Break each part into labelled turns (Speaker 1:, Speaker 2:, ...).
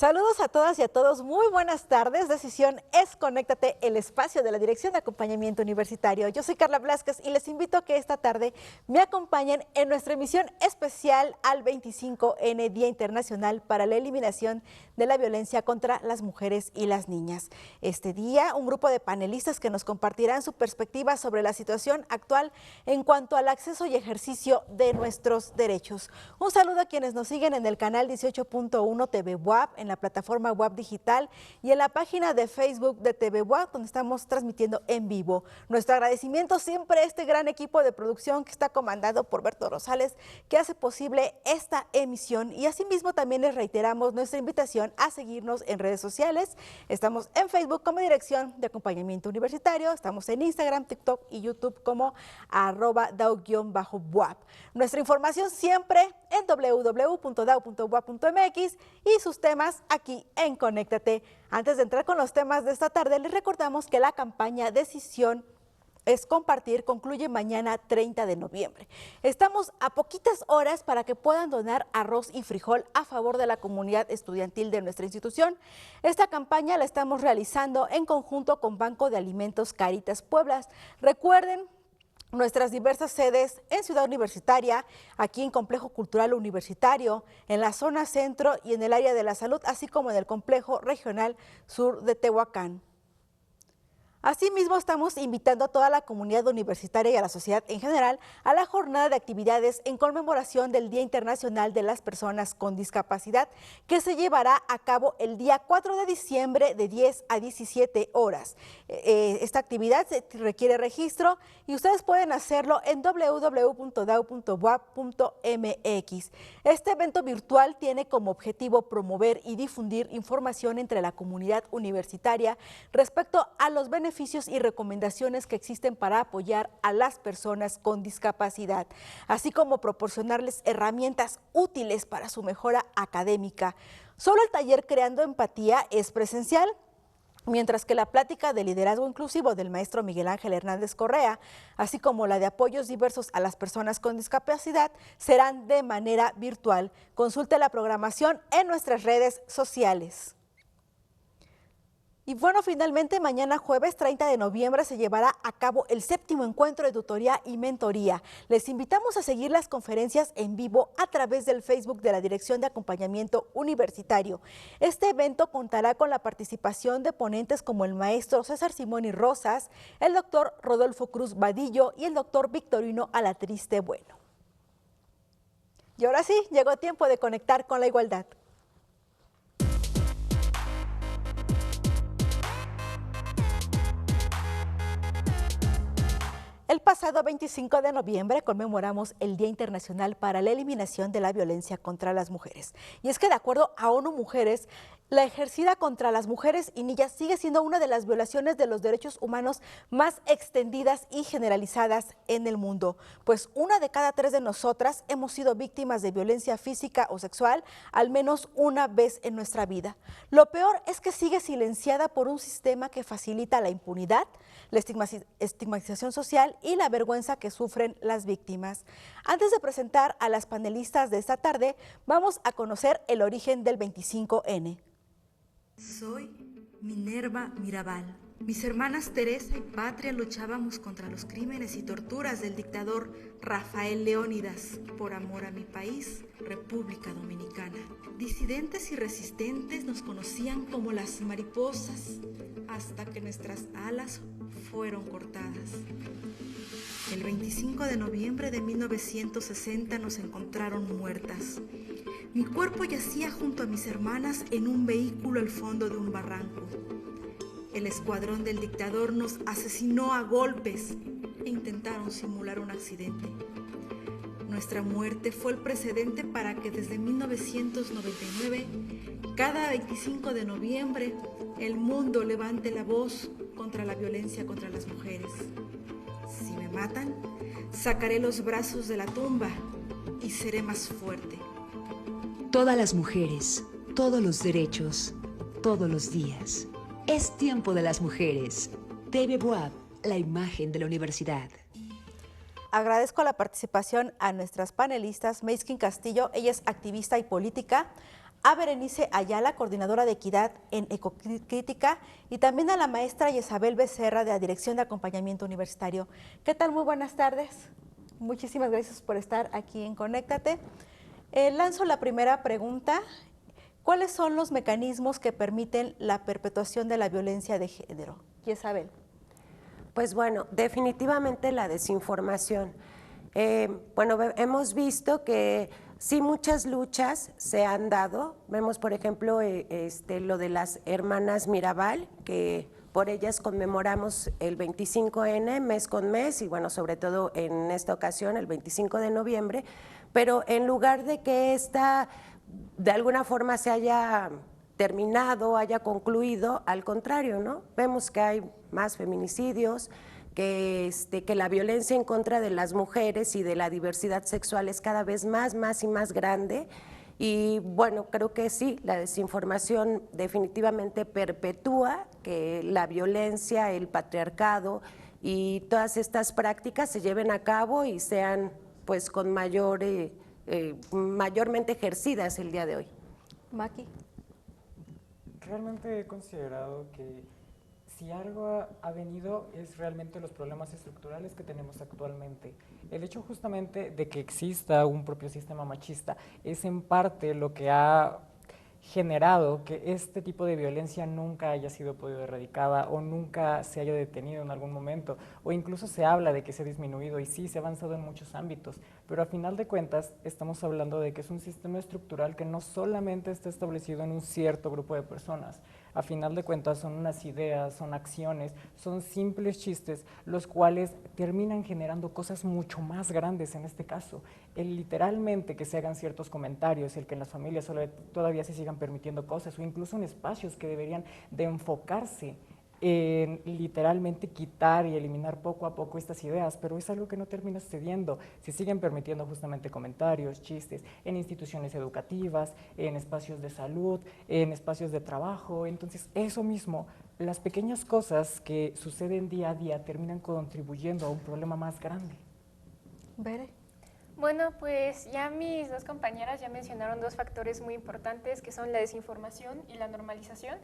Speaker 1: Saludos a todas y a todos, muy buenas tardes. Decisión es Conéctate, el espacio de la Dirección de Acompañamiento Universitario. Yo soy Carla Blázquez y les invito a que esta tarde me acompañen en nuestra emisión especial al 25N, Día Internacional para la Eliminación de la Violencia contra las Mujeres y las Niñas. Este día, un grupo de panelistas que nos compartirán su perspectiva sobre la situación actual en cuanto al acceso y ejercicio de nuestros derechos. Un saludo a quienes nos siguen en el canal 18.1 TV WAP, en la plataforma WAP Digital y en la página de Facebook de TV WAP, donde estamos transmitiendo en vivo. Nuestro agradecimiento siempre a este gran equipo de producción que está comandado por Berto Rosales, que hace posible esta emisión, y asimismo también les reiteramos nuestra invitación a seguirnos en redes sociales. Estamos en Facebook como Dirección de Acompañamiento Universitario, estamos en Instagram, TikTok y YouTube como @DAO_WAP. Nuestra información siempre en www.dao.wap.mx y sus temas aquí en Conéctate. Antes de entrar con los temas de esta tarde, les recordamos que la campaña Decisión es Compartir concluye mañana 30 de noviembre. Estamos a poquitas horas para que puedan donar arroz y frijol a favor de la comunidad estudiantil de nuestra institución. Esta campaña la estamos realizando en conjunto con Banco de Alimentos Caritas Puebla. Recuerden nuestras diversas sedes en Ciudad Universitaria, aquí en Complejo Cultural Universitario, en la zona centro y en el área de la salud, así como en el Complejo Regional Sur de Tehuacán. Asimismo, estamos invitando a toda la comunidad universitaria y a la sociedad en general a la jornada de actividades en conmemoración del Día Internacional de las Personas con Discapacidad, que se llevará a cabo el día 4 de diciembre de 10 a 17 horas. Esta actividad requiere registro y ustedes pueden hacerlo en www.dao.wap.mx. Este evento virtual tiene como objetivo promover y difundir información entre la comunidad universitaria respecto a los beneficios y recomendaciones que existen para apoyar a las personas con discapacidad, así como proporcionarles herramientas útiles para su mejora académica. Solo el taller Creando Empatía es presencial, mientras que la plática de liderazgo inclusivo del maestro Miguel Ángel Hernández Correa, así como la de apoyos diversos a las personas con discapacidad, serán de manera virtual. Consulte la programación en nuestras redes sociales. Y bueno, finalmente mañana jueves 30 de noviembre se llevará a cabo el 7º encuentro de tutoría y mentoría. Les invitamos a seguir las conferencias en vivo a través del Facebook de la Dirección de Acompañamiento Universitario. Este evento contará con la participación de ponentes como el maestro César Simoni Rosas, el doctor Rodolfo Cruz Vadillo y el doctor Victorino Alatriste Bueno. Y ahora sí, llegó tiempo de conectar con la igualdad. El pasado 25 de noviembre conmemoramos el Día Internacional para la Eliminación de la Violencia contra las Mujeres. Y es que de acuerdo a ONU Mujeres, la ejercida contra las mujeres y niñas sigue siendo una de las violaciones de los derechos humanos más extendidas y generalizadas en el mundo, pues 1 de cada 3 de nosotras hemos sido víctimas de violencia física o sexual al menos una vez en nuestra vida. Lo peor es que sigue silenciada por un sistema que facilita la impunidad, la estigmatización social y la vergüenza que sufren las víctimas. Antes de presentar a las panelistas de esta tarde, vamos a conocer el origen del 25N.
Speaker 2: Soy Minerva Mirabal. Mis hermanas Teresa y Patria luchábamos contra los crímenes y torturas del dictador Rafael Leónidas por amor a mi país, República Dominicana. Disidentes y resistentes nos conocían como las mariposas, hasta que nuestras alas fueron cortadas. El 25 de noviembre de 1960 nos encontraron muertas. Mi cuerpo yacía junto a mis hermanas en un vehículo al fondo de un barranco. El escuadrón del dictador nos asesinó a golpes e intentaron simular un accidente. Nuestra muerte fue el precedente para que desde 1999, cada 25 de noviembre, el mundo levante la voz contra la violencia contra las mujeres. Si me matan, sacaré los brazos de la tumba y seré más fuerte.
Speaker 3: Todas las mujeres, todos los derechos, todos los días. Es tiempo de las mujeres. TV WAP, la imagen de la universidad.
Speaker 1: Agradezco la participación a nuestras panelistas, Meiskin Castillo, ella es activista y política, a Berenice Ayala, coordinadora de Equidad en Ecocrítica, y también a la maestra Isabel Becerra, de la Dirección de Acompañamiento Universitario. ¿Qué tal? Muy buenas tardes. Muchísimas gracias por estar aquí en Conéctate. Lanzo la primera pregunta. ¿Cuáles son los mecanismos que permiten la perpetuación de la violencia de género? Isabel.
Speaker 4: Pues bueno, definitivamente la desinformación. Bueno, hemos visto que sí, muchas luchas se han dado. Vemos, por ejemplo, lo de las hermanas Mirabal, que por ellas conmemoramos el 25N mes con mes, y bueno, sobre todo en esta ocasión, el 25 de noviembre, pero en lugar de que esta de alguna forma se haya terminado, haya concluido, al contrario, ¿no? Vemos que hay más feminicidios, que la violencia en contra de las mujeres y de la diversidad sexual es cada vez más y más grande. Y bueno, creo que sí, la desinformación definitivamente perpetúa que la violencia, el patriarcado y todas estas prácticas se lleven a cabo y sean pues con mayormente ejercidas el día de hoy.
Speaker 1: Maki.
Speaker 5: Realmente he considerado que si algo ha venido es realmente los problemas estructurales que tenemos actualmente. El hecho justamente de que exista un propio sistema machista es en parte lo que ha generado que este tipo de violencia nunca haya sido podido erradicada o nunca se haya detenido en algún momento, o incluso se habla de que se ha disminuido, y sí, se ha avanzado en muchos ámbitos, pero a final de cuentas estamos hablando de que es un sistema estructural que no solamente está establecido en un cierto grupo de personas. A final de cuentas son unas ideas, son acciones, son simples chistes, los cuales terminan generando cosas mucho más grandes en este caso. El literalmente que se hagan ciertos comentarios, el que en las familias todavía se sigan permitiendo cosas, o incluso en espacios que deberían de enfocarse en literalmente quitar y eliminar poco a poco estas ideas, pero es algo que no termina sucediendo. Se siguen permitiendo justamente comentarios, chistes en instituciones educativas, en espacios de salud, en espacios de trabajo. Entonces, eso mismo, las pequeñas cosas que suceden día a día terminan contribuyendo a un problema más grande.
Speaker 1: Bere.
Speaker 6: Bueno, pues ya mis dos compañeras ya mencionaron dos factores muy importantes, que son la desinformación y la normalización.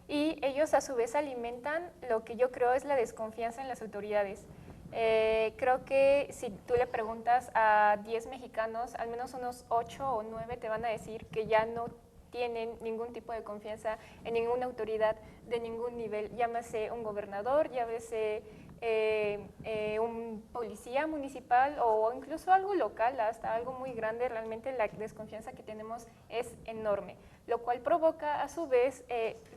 Speaker 6: Y ellos a su vez alimentan lo que yo creo es la desconfianza en las autoridades. Creo que si tú le preguntas a 10 mexicanos, al menos unos 8 o 9 te van a decir que ya no tienen ningún tipo de confianza en ninguna autoridad de ningún nivel, llámese un gobernador, llámese un policía municipal o incluso algo local, hasta algo muy grande. Realmente la desconfianza que tenemos es enorme, lo cual provoca a su vez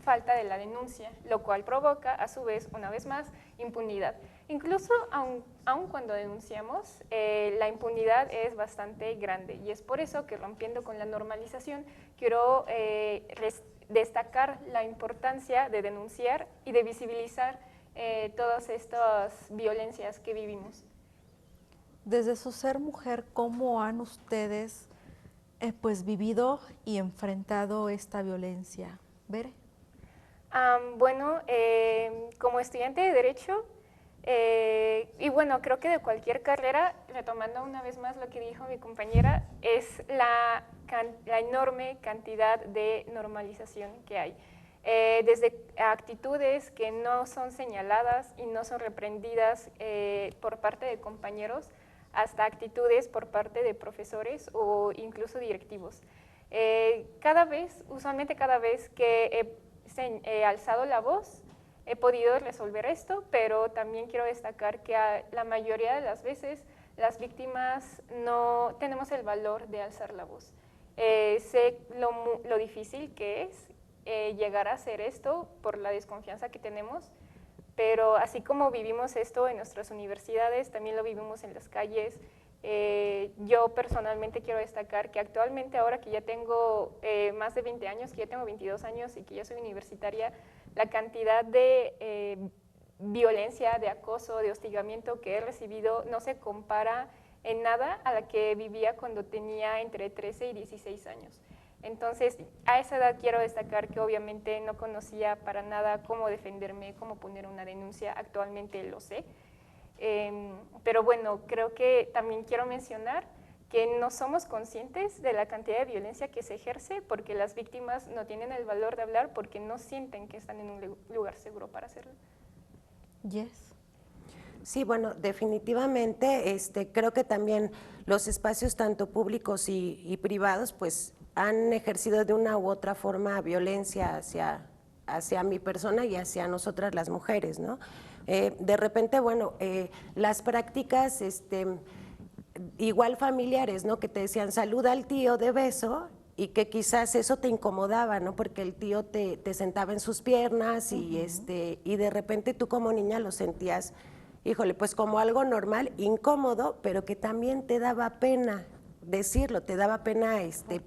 Speaker 6: falta de la denuncia, lo cual provoca a su vez, una vez más, impunidad. Incluso aun cuando denunciamos, la impunidad es bastante grande, y es por eso que, rompiendo con la normalización, quiero destacar la importancia de denunciar y de visibilizar todas estas violencias que vivimos.
Speaker 1: Desde su ser mujer, ¿cómo han ustedes pues vivido y enfrentado esta violencia? ¿Bere?
Speaker 6: Bueno, como estudiante de Derecho, y bueno, creo que de cualquier carrera, retomando una vez más lo que dijo mi compañera, es la enorme cantidad de normalización que hay. Desde actitudes que no son señaladas y no son reprendidas por parte de compañeros, hasta actitudes por parte de profesores o incluso directivos. Usualmente cada vez que he alzado la voz, he podido resolver esto, pero también quiero destacar que la mayoría de las veces las víctimas no tenemos el valor de alzar la voz. Sé lo difícil que es llegar a hacer esto por la desconfianza que tenemos, pero así como vivimos esto en nuestras universidades, también lo vivimos en las calles. Yo personalmente quiero destacar que actualmente, ahora que ya tengo más de 20 años, que ya tengo 22 años y que ya soy universitaria, la cantidad de violencia, de acoso, de hostigamiento que he recibido no se compara en nada a la que vivía cuando tenía entre 13 y 16 años. Entonces, a esa edad quiero destacar que obviamente no conocía para nada cómo defenderme, cómo poner una denuncia. Actualmente lo sé. Pero bueno, creo que también quiero mencionar que no somos conscientes de la cantidad de violencia que se ejerce porque las víctimas no tienen el valor de hablar porque no sienten que están en un lugar seguro para hacerlo.
Speaker 1: Yes.
Speaker 4: Sí, bueno, definitivamente creo que también los espacios tanto públicos y privados pues han ejercido de una u otra forma violencia hacia mi persona y hacia nosotras las mujeres, ¿no? De repente, bueno, las prácticas igual familiares, ¿no? Que te decían saluda al tío de beso y que quizás eso te incomodaba, ¿no? Porque el tío te sentaba en sus piernas y, y de repente tú como niña lo sentías, híjole, pues como algo normal, incómodo, pero que también te daba pena decirlo, te daba pena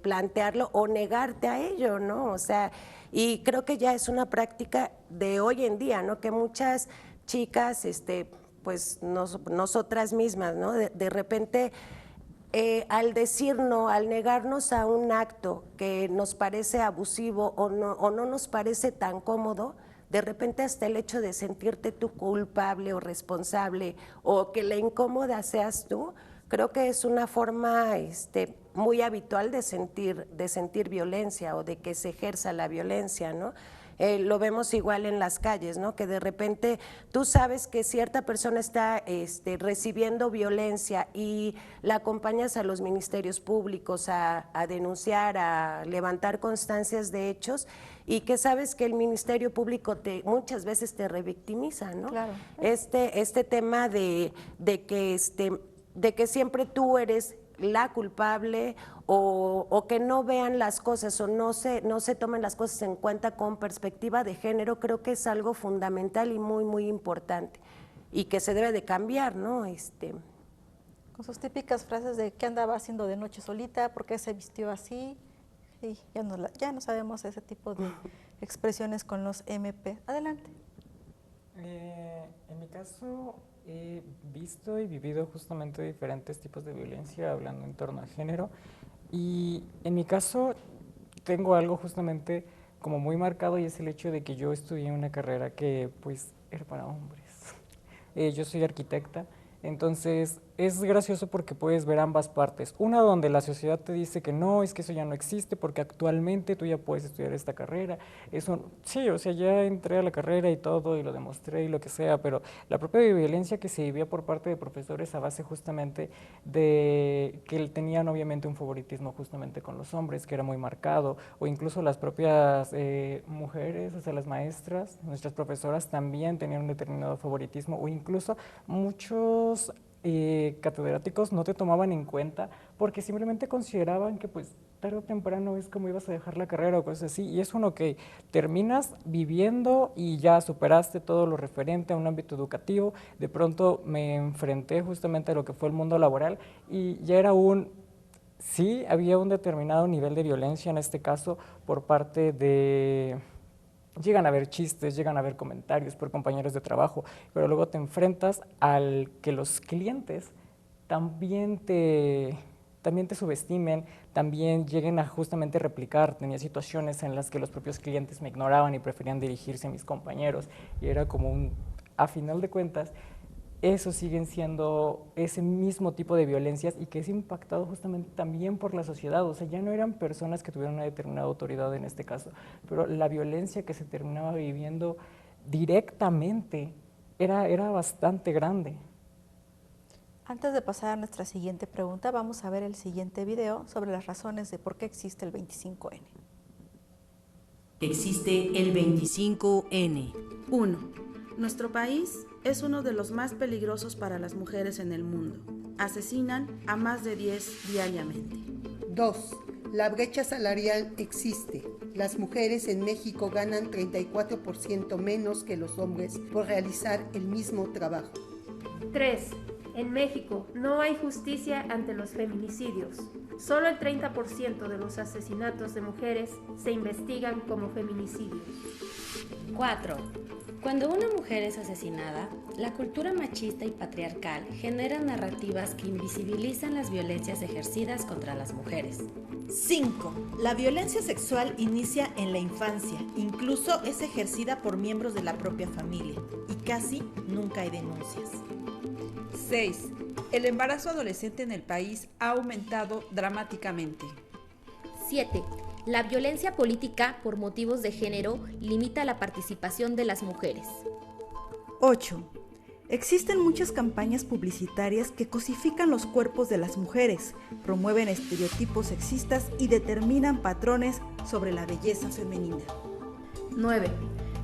Speaker 4: plantearlo o negarte a ello, ¿no? O sea, y creo que ya es una práctica de hoy en día, ¿no? Que muchas chicas, pues nosotras mismas, ¿no? De repente, al decir no, al negarnos a un acto que nos parece abusivo o no nos parece tan cómodo, de repente hasta el hecho de sentirte tú culpable o responsable o que la incómoda seas tú, creo que es una forma muy habitual de sentir violencia o de que se ejerza la violencia, ¿no? Lo vemos igual en las calles, ¿no? Que de repente tú sabes que cierta persona está recibiendo violencia y la acompañas a los ministerios públicos a denunciar, a levantar constancias de hechos y que sabes que el Ministerio Público muchas veces te revictimiza, ¿no?
Speaker 1: Claro.
Speaker 4: Este tema de que siempre tú eres la culpable o que no vean las cosas o no se tomen las cosas en cuenta con perspectiva de género, creo que es algo fundamental y muy, muy importante y que se debe de cambiar, ¿no?
Speaker 1: Con sus típicas frases de qué andaba haciendo de noche solita, por qué se vistió así, y ya no sabemos ese tipo de expresiones con los MP. Adelante.
Speaker 5: En mi caso, he visto y vivido justamente diferentes tipos de violencia hablando en torno a género y en mi caso tengo algo justamente como muy marcado y es el hecho de que yo estudié una carrera que pues era para hombres. Yo soy arquitecta, entonces es gracioso porque puedes ver ambas partes. Una donde la sociedad te dice que no, es que eso ya no existe porque actualmente tú ya puedes estudiar esta carrera. Eso, sí, o sea, ya entré a la carrera y todo y lo demostré y lo que sea, pero la propia violencia que se vivía por parte de profesores a base justamente de que tenían obviamente un favoritismo justamente con los hombres, que era muy marcado, o incluso las propias mujeres, o sea, las maestras, nuestras profesoras también tenían un determinado favoritismo, o incluso muchos catedráticos no te tomaban en cuenta porque simplemente consideraban que pues tarde o temprano es como ibas a dejar la carrera o cosas así, y es uno que terminas viviendo y ya superaste todo lo referente a un ámbito educativo. De pronto me enfrenté justamente a lo que fue el mundo laboral y ya era sí, había un determinado nivel de violencia en este caso por parte de... Llegan a haber chistes, llegan a haber comentarios por compañeros de trabajo, pero luego te enfrentas al que los clientes también te subestimen, también lleguen a justamente replicar. Tenía situaciones en las que los propios clientes me ignoraban y preferían dirigirse a mis compañeros y era como a final de cuentas, eso siguen siendo ese mismo tipo de violencias y que es impactado justamente también por la sociedad. O sea, ya no eran personas que tuvieran una determinada autoridad en este caso, pero la violencia que se terminaba viviendo directamente era bastante grande.
Speaker 1: Antes de pasar a nuestra siguiente pregunta, vamos a ver el siguiente video sobre las razones de por qué existe el 25N.
Speaker 7: Existe el 25N.
Speaker 8: 1. Nuestro país es uno de los más peligrosos para las mujeres en el mundo. Asesinan a más de 10 diariamente.
Speaker 9: 2. La brecha salarial existe. Las mujeres en México ganan 34% menos que los hombres por realizar el mismo trabajo.
Speaker 10: 3. En México no hay justicia ante los feminicidios. Solo el 30% de los asesinatos de mujeres se investigan como feminicidios.
Speaker 11: 4. Cuando una mujer es asesinada, la cultura machista y patriarcal genera narrativas que invisibilizan las violencias ejercidas contra las mujeres.
Speaker 12: 5. La violencia sexual inicia en la infancia, incluso es ejercida por miembros de la propia familia y casi nunca hay denuncias.
Speaker 13: 6. El embarazo adolescente en el país ha aumentado dramáticamente.
Speaker 14: 7. La violencia política por motivos de género limita la participación de las mujeres.
Speaker 12: 8. Existen muchas campañas publicitarias que cosifican los cuerpos de las mujeres, promueven estereotipos sexistas y determinan patrones sobre la belleza femenina.
Speaker 8: 9.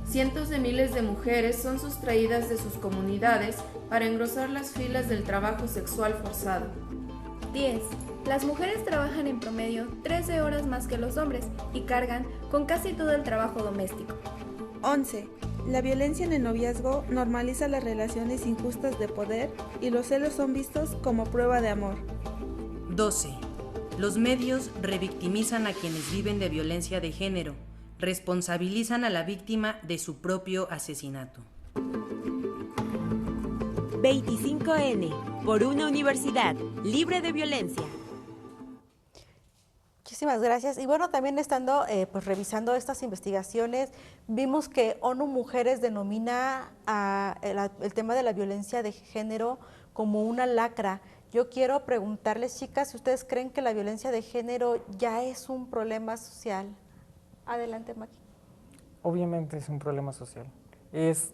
Speaker 8: Cientos de miles de mujeres son sustraídas de sus comunidades para engrosar las filas del trabajo sexual forzado.
Speaker 10: 10. Las mujeres trabajan en promedio 13 horas más que los hombres y cargan con casi todo el trabajo doméstico.
Speaker 15: 11. La violencia en el noviazgo normaliza las relaciones injustas de poder y los celos son vistos como prueba de amor.
Speaker 7: 12. Los medios revictimizan a quienes viven de violencia de género, responsabilizan a la víctima de su propio asesinato.
Speaker 16: 25N, por una universidad libre de violencia.
Speaker 1: Muchísimas gracias. Y bueno, también estando pues revisando estas investigaciones, vimos que ONU Mujeres denomina el tema de la violencia de género como una lacra. Yo quiero preguntarles, chicas, si ustedes creen que la violencia de género ya es un problema social. Adelante, Maki.
Speaker 5: Obviamente es un problema social. Es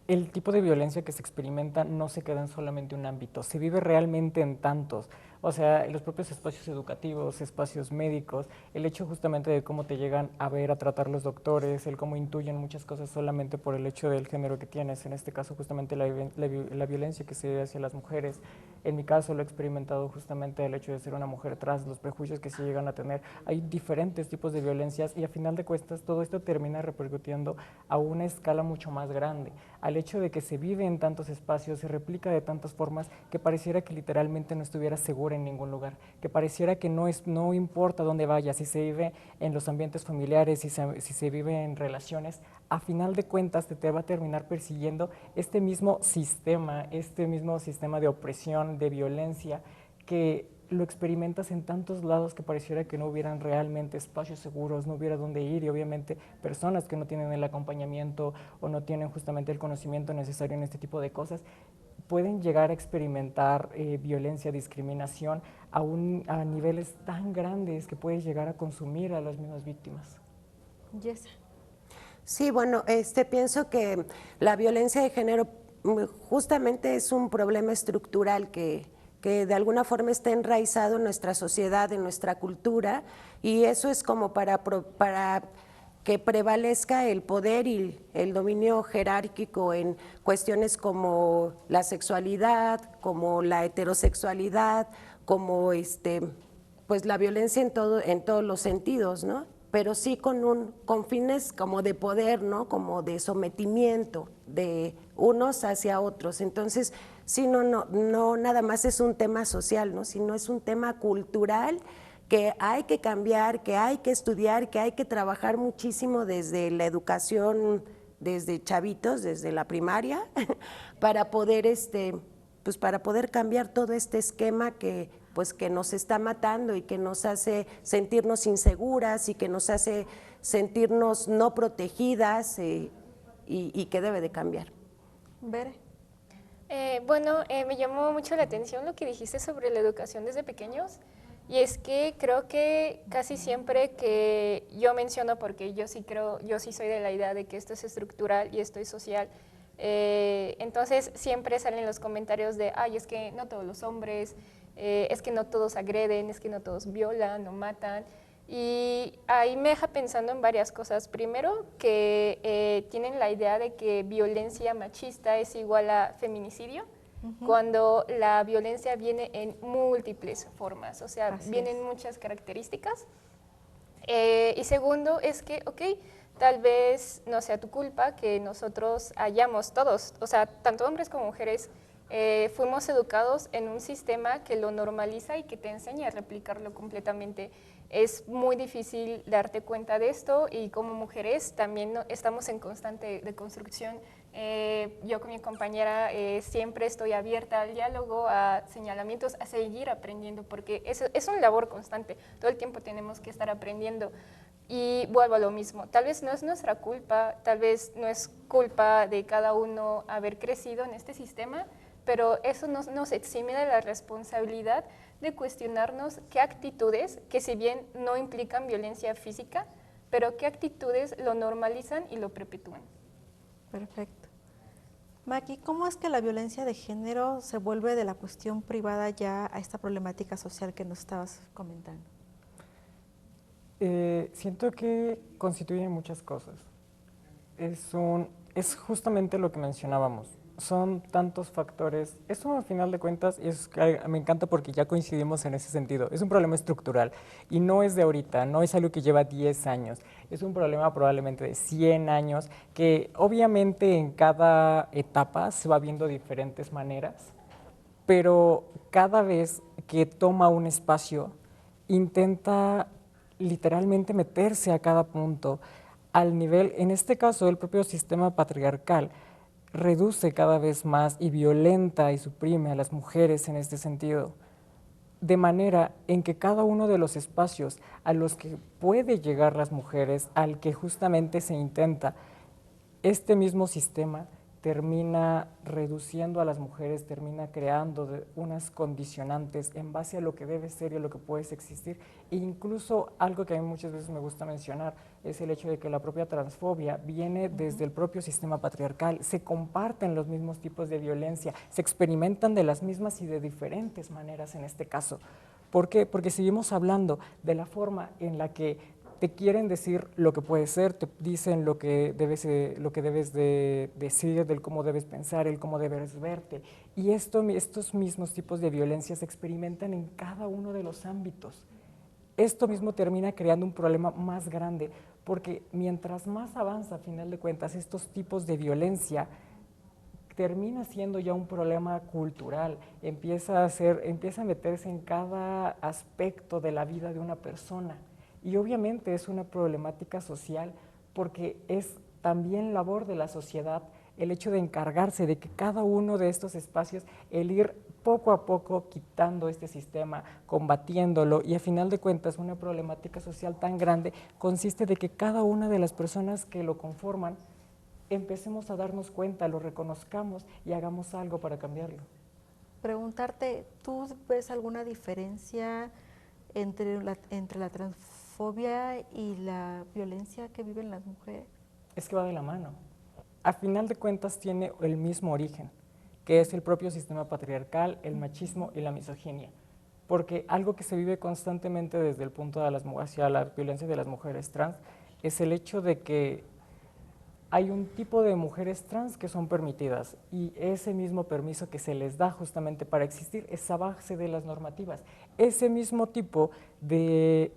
Speaker 5: el tipo de violencia que se experimenta no se queda en solamente un ámbito, se vive realmente en tantos. O sea, en los propios espacios educativos, espacios médicos, el hecho justamente de cómo te llegan a ver, a tratar los doctores, el cómo intuyen muchas cosas solamente por el hecho del género que tienes, en este caso justamente la violencia que se ve hacia las mujeres. En mi caso lo he experimentado justamente el hecho de ser una mujer trans, los prejuicios que se llegan a tener. Hay diferentes tipos de violencias y a final de cuentas todo esto termina repercutiendo a una escala mucho más grande, al hecho de que se vive en tantos espacios, se replica de tantas formas que pareciera que literalmente no estuviera segura en ningún lugar, que pareciera que no importa dónde vayas, si se vive en los ambientes familiares, si se vive en relaciones, a final de cuentas te va a terminar persiguiendo este mismo sistema de opresión, de violencia, que lo experimentas en tantos lados que pareciera que no hubieran realmente espacios seguros, no hubiera dónde ir y obviamente personas que no tienen el acompañamiento o no tienen justamente el conocimiento necesario en este tipo de cosas, pueden llegar a experimentar violencia, discriminación a niveles tan grandes que puede llegar a consumir a las mismas víctimas.
Speaker 1: Yesa.
Speaker 4: Sí, bueno, pienso que la violencia de género justamente es un problema estructural que de alguna forma está enraizado en nuestra sociedad, en nuestra cultura, y eso es como para que prevalezca el poder y el dominio jerárquico en cuestiones como la sexualidad, como la heterosexualidad, como pues la violencia en todos los sentidos, ¿no? Pero sí con fines como de poder, ¿no? Como de sometimiento de unos hacia otros. Entonces, sí, no nada más es un tema social, ¿no? Sino es un tema cultural que hay que cambiar, que hay que estudiar, que hay que trabajar muchísimo desde la educación, desde chavitos, desde la primaria, para poder pues para poder cambiar todo este esquema que nos está matando y que nos hace sentirnos inseguras y que nos hace sentirnos no protegidas y que debe de cambiar.
Speaker 1: Bere.
Speaker 6: Me llamó mucho la atención lo que dijiste sobre la educación desde pequeños, y es que creo que casi siempre que yo menciono, porque yo sí soy de la idea de que esto es estructural y esto es social, entonces siempre salen los comentarios de, ay, es que no todos los hombres, es que no todos agreden, es que no todos violan o matan, y ahí me deja pensando en varias cosas. Primero, que tienen la idea de que violencia machista es igual a feminicidio, cuando la violencia viene en múltiples formas, o sea, vienen muchas características. Y segundo es que, tal vez no sea tu culpa que nosotros hayamos todos, o sea, tanto hombres como mujeres, fuimos educados en un sistema que lo normaliza y que te enseña a replicarlo completamente. Es muy difícil darte cuenta de esto, y como mujeres también estamos en constante deconstrucción. Yo con mi compañera siempre estoy abierta al diálogo, a señalamientos, a seguir aprendiendo, porque es una labor constante. Todo el tiempo tenemos que estar aprendiendo. Y vuelvo a lo mismo, tal vez no es nuestra culpa, tal vez no es culpa de cada uno haber crecido en este sistema, pero eso nos exime de la responsabilidad de cuestionarnos qué actitudes, que si bien no implican violencia física, pero qué actitudes lo normalizan y lo perpetúan.
Speaker 1: Perfecto. Maki, ¿cómo es que la violencia de género se vuelve de la cuestión privada ya a esta problemática social que nos estabas comentando?
Speaker 5: Siento que constituye muchas cosas. Es justamente lo que mencionábamos. Son tantos factores. Eso, al final de cuentas, me encanta porque ya coincidimos en ese sentido. Es un problema estructural y no es de ahorita, no es algo que lleva 10 años. Es un problema probablemente de 100 años que obviamente en cada etapa se va viendo de diferentes maneras, pero cada vez que toma un espacio intenta literalmente meterse a cada punto al nivel, en este caso el propio sistema patriarcal, reduce cada vez más y violenta y suprime a las mujeres en este sentido, de manera en que cada uno de los espacios a los que puede llegar las mujeres, al que justamente se intenta, este mismo sistema termina reduciendo a las mujeres, termina creando unas condicionantes en base a lo que debe ser y a lo que puede existir. E incluso algo que a mí muchas veces me gusta mencionar es el hecho de que la propia transfobia viene desde el propio sistema patriarcal, se comparten los mismos tipos de violencia, se experimentan de las mismas y de diferentes maneras en este caso. ¿Por qué? Porque seguimos hablando de la forma en la que te quieren decir lo que puedes ser, te dicen lo que debes de decir, del cómo debes pensar, el cómo debes verte. Y estos mismos tipos de violencia se experimentan en cada uno de los ámbitos. Esto mismo termina creando un problema más grande, porque mientras más avanza, a final de cuentas, estos tipos de violencia, termina siendo ya un problema cultural, empieza a meterse en cada aspecto de la vida de una persona. Y obviamente es una problemática social porque es también labor de la sociedad el hecho de encargarse de que cada uno de estos espacios, el ir poco a poco quitando este sistema, combatiéndolo, y a final de cuentas una problemática social tan grande consiste de que cada una de las personas que lo conforman empecemos a darnos cuenta, lo reconozcamos y hagamos algo para cambiarlo.
Speaker 1: Preguntarte, ¿tú ves alguna diferencia entre la transfobia y la violencia que viven las mujeres?
Speaker 5: Es que va de la mano. A final de cuentas tiene el mismo origen, que es el propio sistema patriarcal, el machismo y la misoginia. Porque algo que se vive constantemente desde el punto de hacia la violencia de las mujeres trans es el hecho de que hay un tipo de mujeres trans que son permitidas y ese mismo permiso que se les da justamente para existir es a base de las normativas. Es el mismo tipo de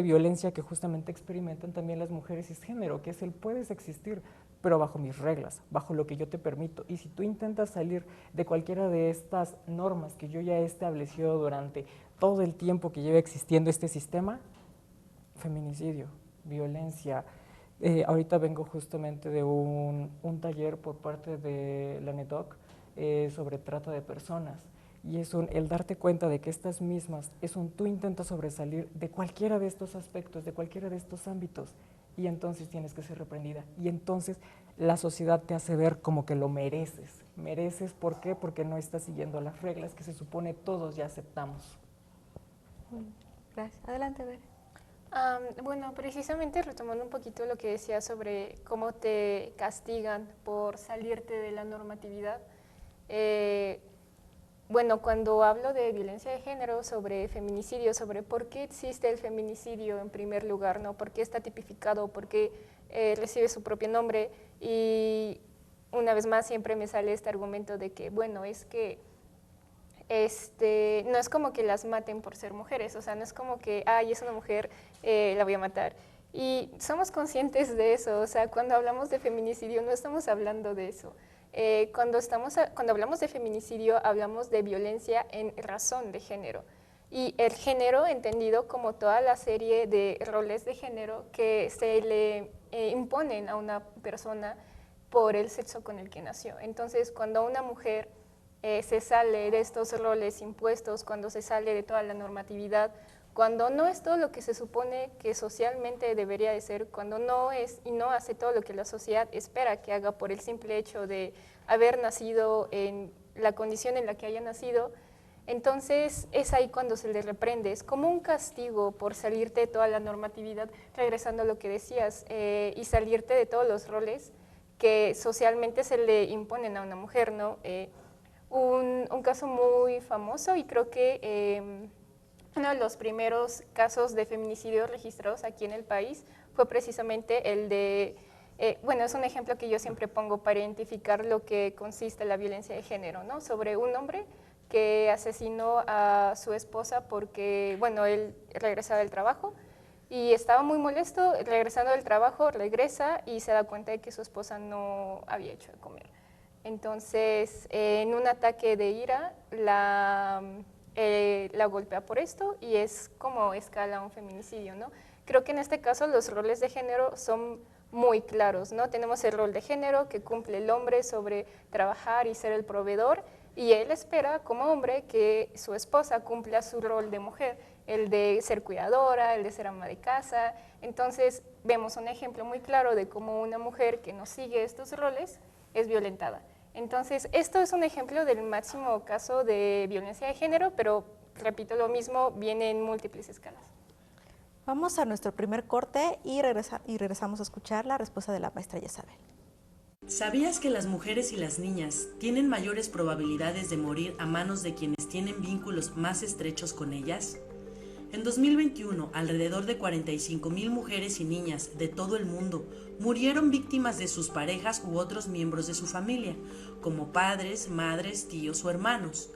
Speaker 5: violencia que justamente experimentan también las mujeres cisgénero, que es el puedes existir, pero bajo mis reglas, bajo lo que yo te permito. Y si tú intentas salir de cualquiera de estas normas que yo ya he establecido durante todo el tiempo que lleva existiendo este sistema, feminicidio, violencia. Ahorita vengo justamente de un taller por parte de la NEDOC sobre trata de personas y es el darte cuenta de que estas mismas, tú intentas sobresalir de cualquiera de estos aspectos, de cualquiera de estos ámbitos y entonces tienes que ser reprendida y entonces la sociedad te hace ver como que lo mereces. ¿Mereces por qué? Porque no estás siguiendo las reglas que se supone todos ya aceptamos.
Speaker 1: Gracias. Adelante, Bere.
Speaker 6: Bueno, precisamente retomando un poquito lo que decía sobre cómo te castigan por salirte de la normatividad. Bueno, cuando hablo de violencia de género, sobre feminicidio, sobre por qué existe el feminicidio en primer lugar, ¿no? ¿Por qué está tipificado? ¿Por qué recibe su propio nombre? Y una vez más siempre me sale este argumento de que, bueno, es que no es como que las maten por ser mujeres, o sea, no es como que, ay, es una mujer, la voy a matar. Y somos conscientes de eso, o sea, cuando hablamos de feminicidio no estamos hablando de eso. Cuando hablamos de feminicidio hablamos de violencia en razón de género. Y el género entendido como toda la serie de roles de género que se le imponen a una persona por el sexo con el que nació. Entonces, cuando una mujer se sale de estos roles impuestos, cuando se sale de toda la normatividad, cuando no es todo lo que se supone que socialmente debería de ser, cuando no es y no hace todo lo que la sociedad espera que haga por el simple hecho de haber nacido en la condición en la que haya nacido. Entonces es ahí cuando se le reprende, es como un castigo por salirte de toda la normatividad, regresando a lo que decías, y salirte de todos los roles que socialmente se le imponen a una mujer, ¿no? Un caso muy famoso y creo que uno de los primeros casos de feminicidio registrados aquí en el país fue precisamente el de, bueno, es un ejemplo que yo siempre pongo para identificar lo que consiste la violencia de género, ¿no? Sobre un hombre que asesinó a su esposa porque, bueno, él regresaba del trabajo y estaba muy molesto, regresando del trabajo, regresa y se da cuenta de que su esposa no había hecho de comer. Entonces, en un ataque de ira, la golpea por esto y es como escala un feminicidio, ¿no? Creo que en este caso los roles de género son muy claros, ¿no? Tenemos el rol de género que cumple el hombre sobre trabajar y ser el proveedor, y él espera como hombre que su esposa cumpla su rol de mujer, el de ser cuidadora, el de ser ama de casa. Entonces vemos un ejemplo muy claro de cómo una mujer que no sigue estos roles es violentada. Entonces esto es un ejemplo del máximo caso de violencia de género, pero repito lo mismo, viene en múltiples escalas.
Speaker 1: Vamos a nuestro primer corte y regresamos a escuchar la respuesta de la maestra Yesabel.
Speaker 7: ¿Sabías que las mujeres y las niñas tienen mayores probabilidades de morir a manos de quienes tienen vínculos más estrechos con ellas? En 2021, alrededor de 45,000 mujeres y niñas de todo el mundo murieron víctimas de sus parejas u otros miembros de su familia, como padres, madres, tíos o hermanos.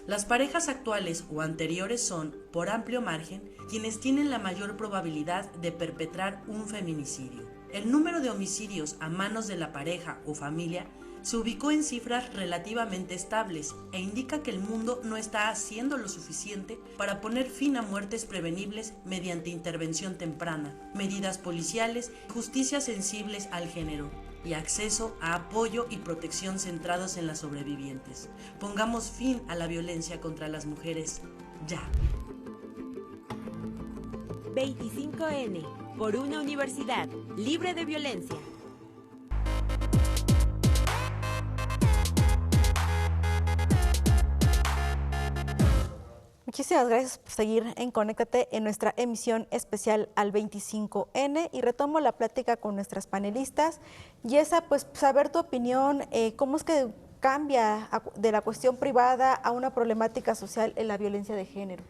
Speaker 7: Las parejas actuales o anteriores son, por amplio margen, quienes tienen la mayor probabilidad de perpetrar un feminicidio. El número de homicidios a manos de la pareja o familia se ubicó en cifras relativamente estables e indica que el mundo no está haciendo lo suficiente para poner fin a muertes prevenibles mediante intervención temprana, medidas policiales, justicia sensibles al género y acceso a apoyo y protección centrados en las sobrevivientes. Pongamos fin a la violencia contra las mujeres ya.
Speaker 16: 25N, por una universidad libre de violencia.
Speaker 1: Muchísimas gracias por seguir en Conéctate en nuestra emisión especial al 25N y retomo la plática con nuestras panelistas. Yesa, pues saber tu opinión, ¿cómo es que cambia de la cuestión privada a una problemática social en la violencia de género?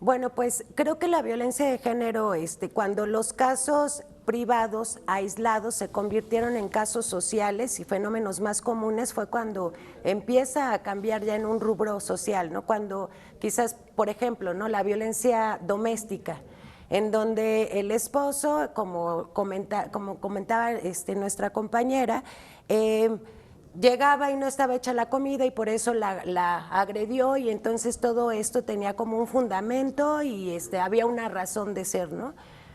Speaker 4: Bueno, pues creo que la violencia de género, cuando los casos privados, aislados, se convirtieron en casos sociales y fenómenos más comunes, fue cuando empieza a cambiar ya en un rubro social, ¿no? Cuando quizás, por ejemplo, ¿no? La violencia doméstica, en donde el esposo, como comentaba nuestra compañera, llegaba y no estaba hecha la comida y por eso la agredió, y entonces todo esto tenía como un fundamento y había una razón de ser, ¿no?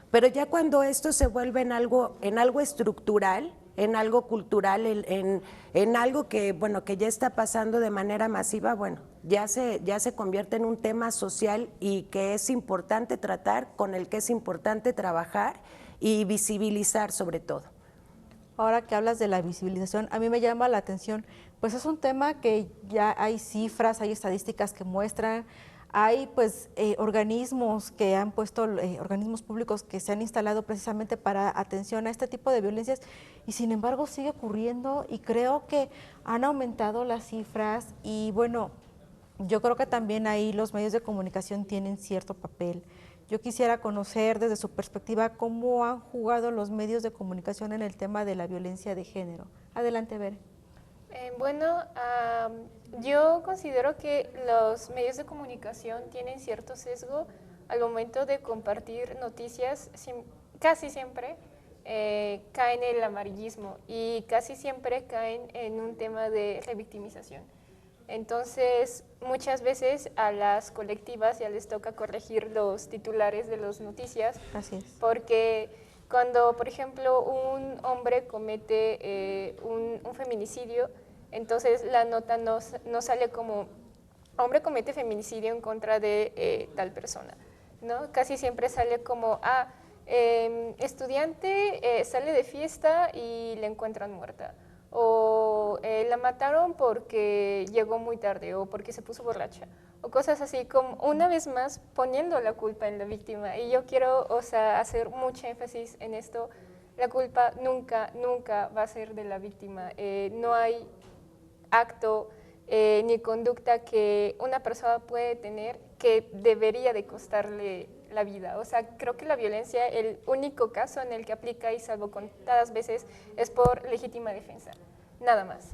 Speaker 4: Pero ya cuando esto se vuelve en algo estructural, en algo cultural, en algo que, bueno, que ya está pasando de manera masiva, bueno, ya se convierte en un tema social y que es importante tratar, con el que es importante trabajar y visibilizar sobre todo.
Speaker 1: Ahora que hablas de la visibilización, a mí me llama la atención, pues es un tema que ya hay cifras, hay estadísticas que muestran, hay pues organismos que han puesto, organismos públicos que se han instalado precisamente para atención a este tipo de violencias y sin embargo sigue ocurriendo y creo que han aumentado las cifras y bueno, yo creo que también ahí los medios de comunicación tienen cierto papel. Yo quisiera conocer desde su perspectiva cómo han jugado los medios de comunicación en el tema de la violencia de género. Adelante, Bere.
Speaker 6: Bueno, yo considero que los medios de comunicación tienen cierto sesgo al momento de compartir noticias. Casi siempre caen en el amarillismo y casi siempre caen en un tema de revictimización. Entonces, muchas veces a las colectivas ya les toca corregir los titulares de las noticias.
Speaker 1: Así es.
Speaker 6: Porque cuando, por ejemplo, un hombre comete un feminicidio, entonces la nota no sale como hombre comete feminicidio en contra de tal persona, ¿no? Casi siempre sale como, estudiante sale de fiesta y la encuentran muerta. O ejemplo, la mataron porque llegó muy tarde o porque se puso borracha o cosas así, como una vez más poniendo la culpa en la víctima. Y yo quiero, o sea, hacer mucho énfasis en esto. La culpa nunca, nunca va a ser de la víctima. No hay acto ni conducta que una persona puede tener que debería de costarle la vida. O sea, creo que la violencia, el único caso en el que aplica, y salvo contadas veces, es por legítima defensa, nada más.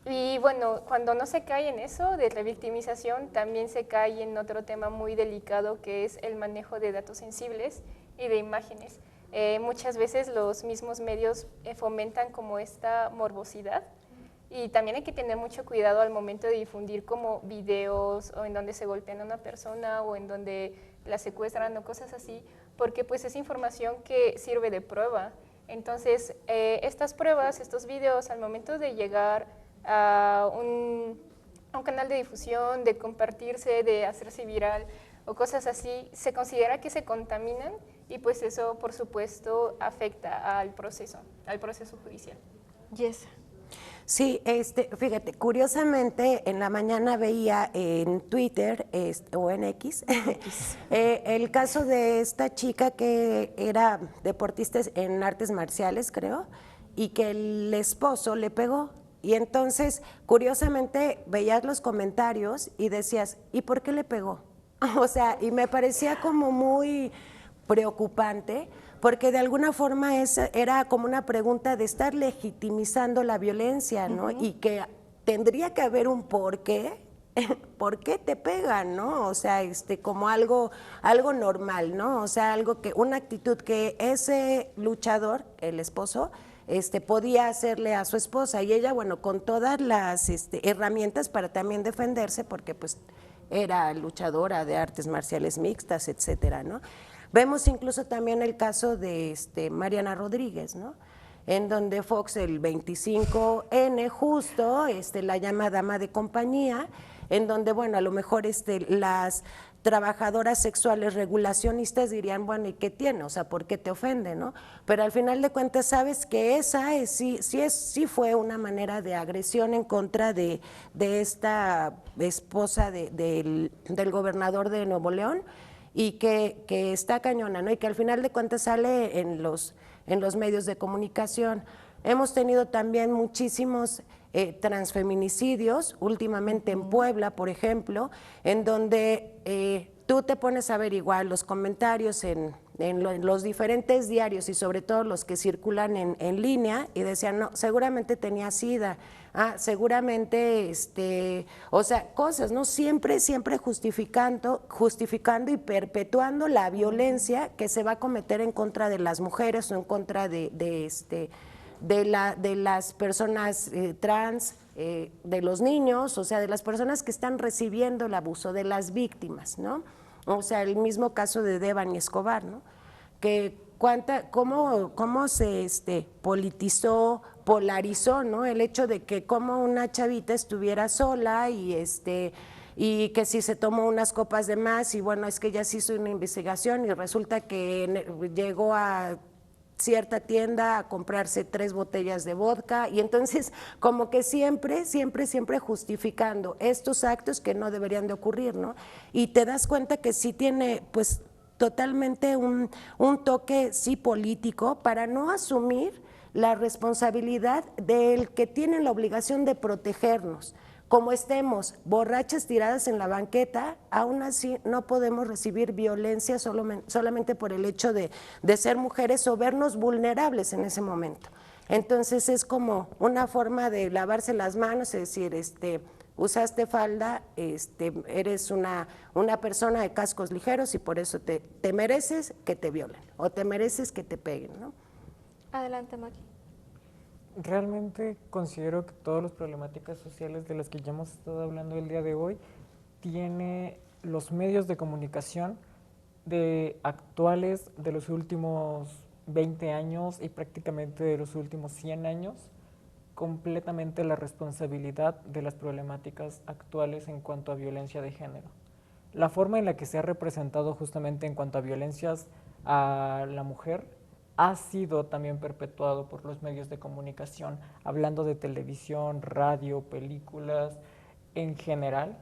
Speaker 6: Y bueno, cuando no se cae en eso de revictimización, también se cae en otro tema muy delicado, que es el manejo de datos sensibles y de imágenes. Muchas veces los mismos medios fomentan como esta morbosidad, y también hay que tener mucho cuidado al momento de difundir como videos o en donde se golpean a una persona o en donde la secuestran o cosas así, porque pues es información que sirve de prueba. Entonces, estas pruebas, estos videos, al momento de llegar a un canal de difusión, de compartirse, de hacerse viral o cosas así, se considera que se contaminan y pues eso, por supuesto, afecta al proceso judicial.
Speaker 1: Yes.
Speaker 4: Sí, fíjate, curiosamente en la mañana veía en Twitter o en X el caso de esta chica que era deportista en artes marciales, creo, y que el esposo le pegó. Y entonces, curiosamente, veías los comentarios y decías, ¿y por qué le pegó? O sea, y me parecía como muy preocupante, porque de alguna forma era como una pregunta de estar legitimizando la violencia, ¿no? Y que tendría que haber un porqué, ¿por qué te pegan, no? O sea, como algo normal, ¿no? O sea, una actitud que ese luchador, el esposo, podía hacerle a su esposa, y ella, bueno, con todas las herramientas para también defenderse, porque pues era luchadora de artes marciales mixtas, etcétera, ¿no? Vemos incluso también el caso de Mariana Rodríguez, ¿no? En donde Fox, el 25N, justo la llama dama de compañía, en donde, bueno, a lo mejor las trabajadoras sexuales regulacionistas dirían, bueno, ¿y qué tiene? O sea, ¿por qué te ofende, no? Pero al final de cuentas sabes que esa sí fue una manera de agresión en contra de esta esposa del gobernador de Nuevo León, y que está cañona, ¿no? Y que al final de cuentas sale en los medios de comunicación. Hemos tenido también muchísimos transfeminicidios, últimamente en Puebla, por ejemplo, en donde tú te pones a averiguar los comentarios en los diferentes diarios y sobre todo los que circulan en línea, y decían, no, seguramente tenía SIDA, seguramente, o sea, cosas, ¿no? Siempre justificando y perpetuando la violencia que se va a cometer en contra de las mujeres o en contra de las personas trans, de los niños, o sea, de las personas que están recibiendo el abuso, de las víctimas, ¿no? O sea, el mismo caso de Devani Escobar, ¿no? Que cómo se politizó, polarizó, ¿no? El hecho de que como una chavita estuviera sola y que si se tomó unas copas de más, y bueno, es que ya se hizo una investigación y resulta que llegó a cierta tienda a comprarse 3 botellas de vodka, y entonces como que siempre justificando estos actos que no deberían de ocurrir, ¿no? Y te das cuenta que sí tiene pues totalmente un toque sí político, para no asumir la responsabilidad del que tiene la obligación de protegernos. Como estemos borrachas tiradas en la banqueta, aún así no podemos recibir violencia solamente por el hecho de ser mujeres o vernos vulnerables en ese momento. Entonces es como una forma de lavarse las manos, es decir, usaste falda, eres una persona de cascos ligeros y por eso te mereces que te violen o te mereces que te peguen, ¿no?
Speaker 1: Adelante, Maki.
Speaker 5: Realmente considero que todas las problemáticas sociales de las que ya hemos estado hablando el día de hoy tiene los medios de comunicación actuales de los últimos 20 años y prácticamente de los últimos 100 años, completamente la responsabilidad de las problemáticas actuales en cuanto a violencia de género. La forma en la que se ha representado justamente en cuanto a violencias a la mujer ha sido también perpetuado por los medios de comunicación, hablando de televisión, radio, películas, en general,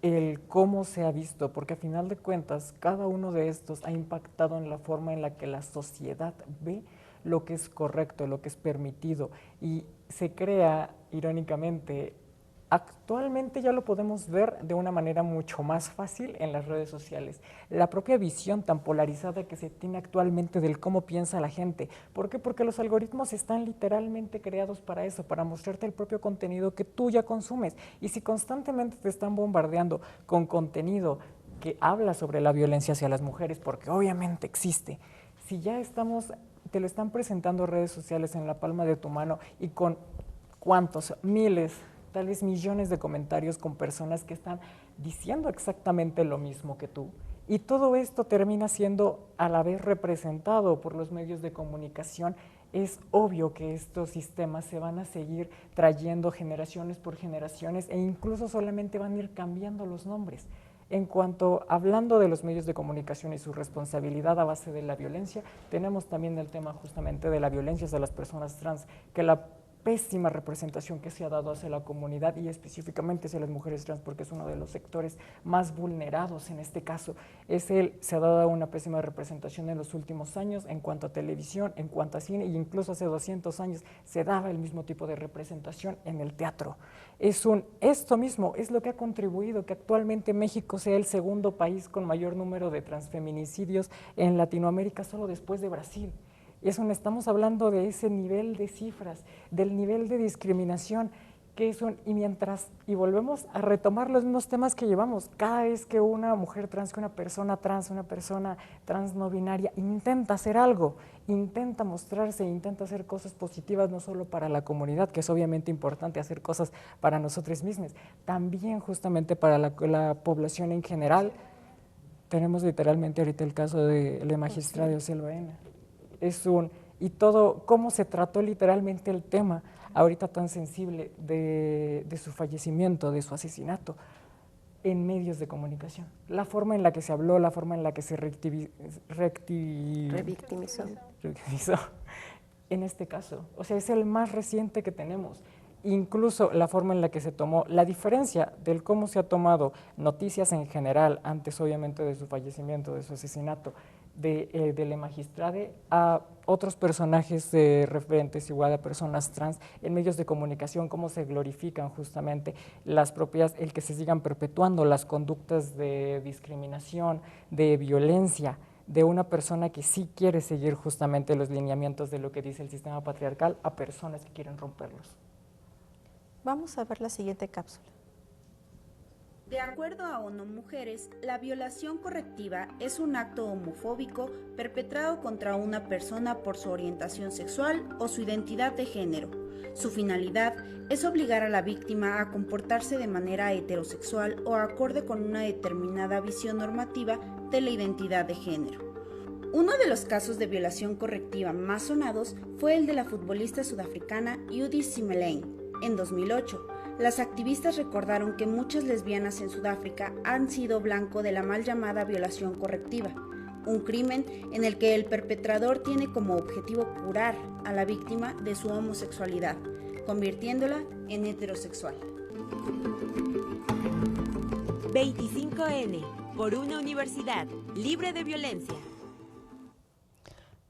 Speaker 5: el cómo se ha visto, porque a final de cuentas cada uno de estos ha impactado en la forma en la que la sociedad ve lo que es correcto, lo que es permitido, y se crea, irónicamente, actualmente ya lo podemos ver de una manera mucho más fácil en las redes sociales. La propia visión tan polarizada que se tiene actualmente del cómo piensa la gente. ¿Por qué? Porque los algoritmos están literalmente creados para eso, para mostrarte el propio contenido que tú ya consumes. Y si constantemente te están bombardeando con contenido que habla sobre la violencia hacia las mujeres, porque obviamente existe, si ya te lo están presentando redes sociales en la palma de tu mano y con ¿cuántos? Miles, tal vez millones de comentarios con personas que están diciendo exactamente lo mismo que tú. Y todo esto termina siendo a la vez representado por los medios de comunicación. Es obvio que estos sistemas se van a seguir trayendo generaciones por generaciones e incluso solamente van a ir cambiando los nombres. En cuanto, hablando de los medios de comunicación y su responsabilidad a base de la violencia, tenemos también el tema justamente de la violencia hacia las personas trans, que la pésima representación que se ha dado hacia la comunidad y específicamente hacia las mujeres trans, porque es uno de los sectores más vulnerados en este caso. Se ha dado una pésima representación en los últimos años en cuanto a televisión, en cuanto a cine, e incluso hace 200 años se daba el mismo tipo de representación en el teatro. Esto mismo es lo que ha contribuido que actualmente México sea el segundo país con mayor número de transfeminicidios en Latinoamérica, solo después de Brasil. Estamos hablando de ese nivel de cifras, del nivel de discriminación, y volvemos a retomar los mismos temas que llevamos. Cada vez que una mujer trans, que una persona trans no binaria intenta hacer algo, intenta mostrarse, intenta hacer cosas positivas, no solo para la comunidad, que es obviamente importante hacer cosas para nosotros mismos, también justamente para la población en general. Tenemos literalmente ahorita el caso de la magistrada Yoselva N. Y todo, cómo se trató literalmente el tema ahorita tan sensible de su fallecimiento, de su asesinato, en medios de comunicación. La forma en la que se habló, la forma en la que se revictimizó en este caso. O sea, es el más reciente que tenemos. Incluso la forma en la que se tomó, la diferencia del cómo se ha tomado noticias en general, antes obviamente de su fallecimiento, de su asesinato, de la magistrada, a otros personajes referentes igual a personas trans en medios de comunicación, cómo se glorifican justamente el que se sigan perpetuando las conductas de discriminación, de violencia, de una persona que sí quiere seguir justamente los lineamientos de lo que dice el sistema patriarcal a personas que quieren romperlos.
Speaker 1: Vamos a ver la siguiente cápsula.
Speaker 8: De acuerdo a ONU Mujeres, la violación correctiva es un acto homofóbico perpetrado contra una persona por su orientación sexual o su identidad de género. Su finalidad es obligar a la víctima a comportarse de manera heterosexual o acorde con una determinada visión normativa de la identidad de género. Uno de los casos de violación correctiva más sonados fue el de la futbolista sudafricana Judith Simelane, en 2008. Las activistas recordaron que muchas lesbianas en Sudáfrica han sido blanco de la mal llamada violación correctiva, un crimen en el que el perpetrador tiene como objetivo curar a la víctima de su homosexualidad, convirtiéndola en heterosexual.
Speaker 16: 25N, por una universidad libre de violencia.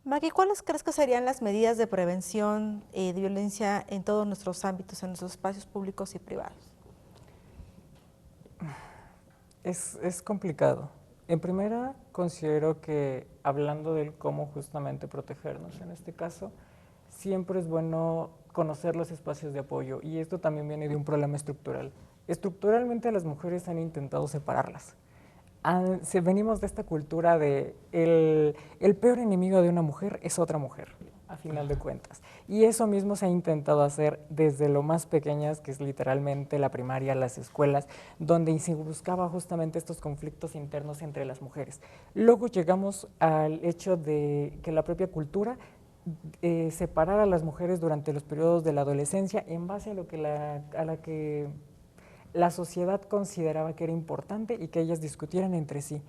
Speaker 1: Maggie, ¿cuáles crees que serían las medidas de prevención de violencia en todos nuestros ámbitos, en nuestros espacios públicos y privados?
Speaker 5: Es complicado. En primera, considero que hablando del cómo justamente protegernos en este caso, siempre es bueno conocer los espacios de apoyo, y esto también viene de un problema estructural. Estructuralmente las mujeres han intentado separarlas. Venimos de esta cultura de el peor enemigo de una mujer es otra mujer, a final de cuentas. Y eso mismo se ha intentado hacer desde lo más pequeñas, que es literalmente la primaria, las escuelas, donde se buscaba justamente estos conflictos internos entre las mujeres. Luego llegamos al hecho de que la propia cultura separara a las mujeres durante los periodos de la adolescencia en base a lo que la sociedad consideraba que era importante y que ellas discutieran entre sí.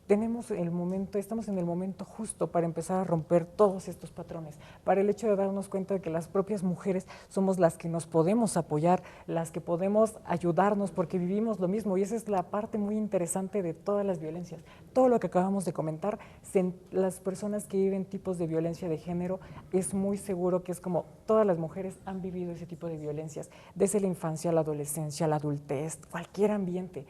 Speaker 5: estamos en el momento justo para empezar a romper todos estos patrones, para el hecho de darnos cuenta de que las propias mujeres somos las que nos podemos apoyar, las que podemos ayudarnos, porque vivimos lo mismo, y esa es la parte muy interesante de todas las violencias. Todo lo que acabamos de comentar, las personas que viven tipos de violencia de género, es muy seguro que es como todas las mujeres han vivido ese tipo de violencias, desde la infancia, la adolescencia, la adultez, cualquier ambiente,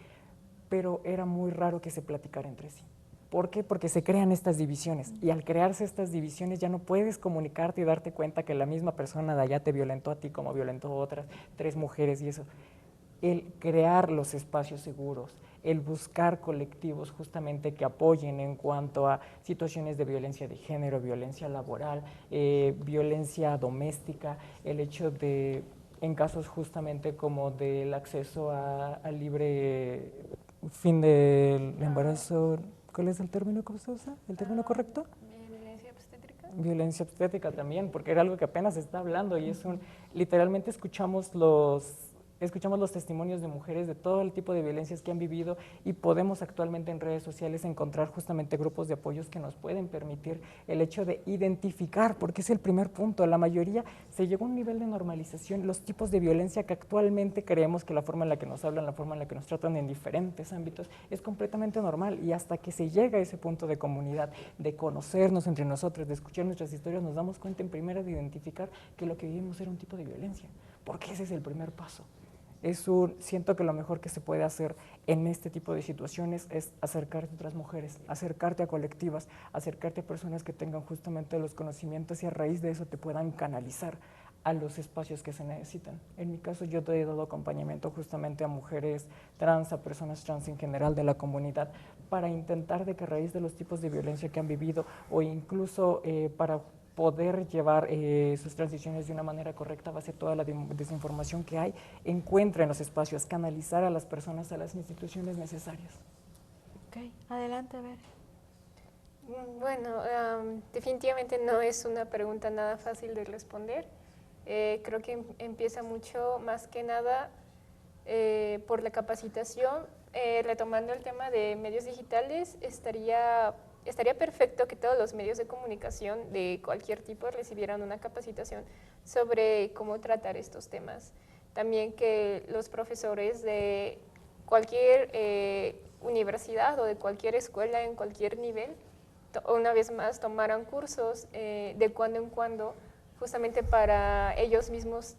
Speaker 5: pero era muy raro que se platicara entre sí. ¿Por qué? Porque se crean estas divisiones, y al crearse estas divisiones ya no puedes comunicarte y darte cuenta que la misma persona de allá te violentó a ti como violentó a otras 3 mujeres, y eso. El crear los espacios seguros, el buscar colectivos justamente que apoyen en cuanto a situaciones de violencia de género, violencia laboral, violencia doméstica, el hecho de, en casos justamente como del acceso al libre fin del embarazo, ¿cuál es el término que se usa? ¿El término correcto?
Speaker 6: Violencia obstétrica.
Speaker 5: Violencia obstétrica también, porque era algo que apenas se está hablando, y es literalmente escuchamos los testimonios de mujeres de todo el tipo de violencias que han vivido, y podemos actualmente en redes sociales encontrar justamente grupos de apoyos que nos pueden permitir el hecho de identificar, porque es el primer punto. La mayoría se llegó a un nivel de normalización, los tipos de violencia que actualmente creemos que la forma en la que nos hablan, la forma en la que nos tratan en diferentes ámbitos es completamente normal, y hasta que se llega a ese punto de comunidad, de conocernos entre nosotros, de escuchar nuestras historias, nos damos cuenta en primera de identificar que lo que vivimos era un tipo de violencia, porque ese es el primer paso. Siento que lo mejor que se puede hacer en este tipo de situaciones es acercarte a otras mujeres, acercarte a colectivas, acercarte a personas que tengan justamente los conocimientos, y a raíz de eso te puedan canalizar a los espacios que se necesitan. En mi caso, yo te he dado acompañamiento justamente a mujeres trans, a personas trans en general de la comunidad, para intentar de que a raíz de los tipos de violencia que han vivido, o incluso para poder llevar sus transiciones de una manera correcta a base de toda la desinformación que hay, encuentren los espacios, canalizar a las personas a las instituciones necesarias.
Speaker 1: Ok, adelante, a ver.
Speaker 6: Bueno, definitivamente no es una pregunta nada fácil de responder. Creo que empieza mucho, más que nada, por la capacitación. Retomando el tema de medios digitales, estaría perfecto que todos los medios de comunicación de cualquier tipo recibieran una capacitación sobre cómo tratar estos temas. También que los profesores de cualquier universidad o de cualquier escuela en cualquier nivel, una vez más, tomaran cursos de cuando en cuando, justamente para ellos mismos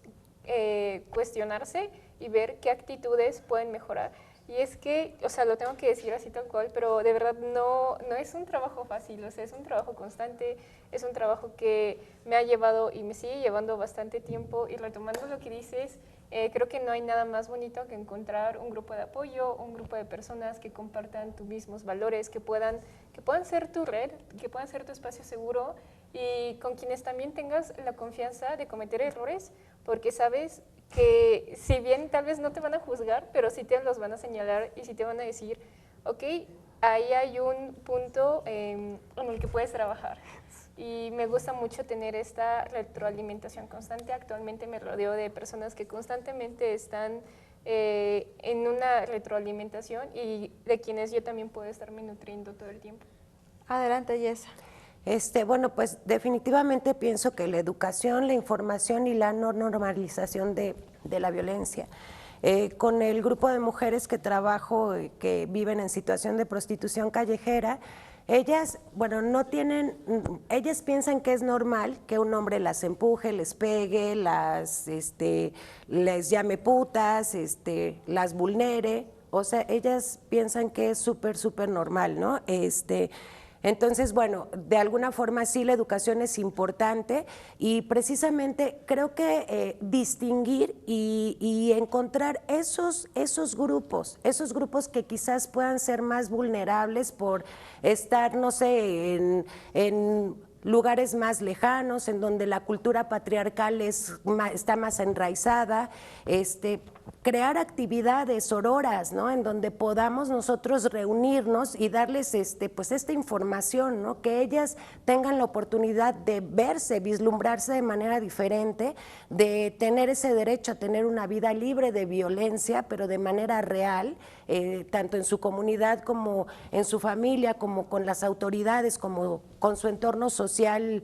Speaker 6: cuestionarse y ver qué actitudes pueden mejorar. Y es que, o sea, lo tengo que decir así tal cual, pero de verdad no es un trabajo fácil, o sea, es un trabajo constante, es un trabajo que me ha llevado y me sigue llevando bastante tiempo. Y retomando lo que dices, creo que no hay nada más bonito que encontrar un grupo de apoyo, un grupo de personas que compartan tus mismos valores, que puedan ser tu red, que puedan ser tu espacio seguro, y con quienes también tengas la confianza de cometer errores, porque sabes que si bien tal vez no te van a juzgar, pero sí te los van a señalar y sí te van a decir, ok, ahí hay un punto en el que puedes trabajar. Y me gusta mucho tener esta retroalimentación constante. Actualmente me rodeo de personas que constantemente están en una retroalimentación, y de quienes yo también puedo estarme nutriendo todo el tiempo.
Speaker 1: Adelante, Yesa.
Speaker 4: Bueno, pues definitivamente pienso que la educación, la información y la no normalización de la violencia. Con el grupo de mujeres que trabajo, que viven en situación de prostitución callejera, ellas, bueno, ellas piensan que es normal que un hombre las empuje, les pegue, les llame putas, las vulnere. O sea, ellas piensan que es súper normal, ¿no? Entonces, bueno, de alguna forma sí la educación es importante, y precisamente creo que distinguir y encontrar esos grupos que quizás puedan ser más vulnerables por estar, no sé, en lugares más lejanos, en donde la cultura patriarcal está más enraizada, crear actividades sororas, ¿no? En donde podamos nosotros reunirnos y darles pues esta información, ¿no? Que ellas tengan la oportunidad de verse, vislumbrarse de manera diferente, de tener ese derecho a tener una vida libre de violencia, pero de manera real, tanto en su comunidad como en su familia, como con las autoridades, como con su entorno social,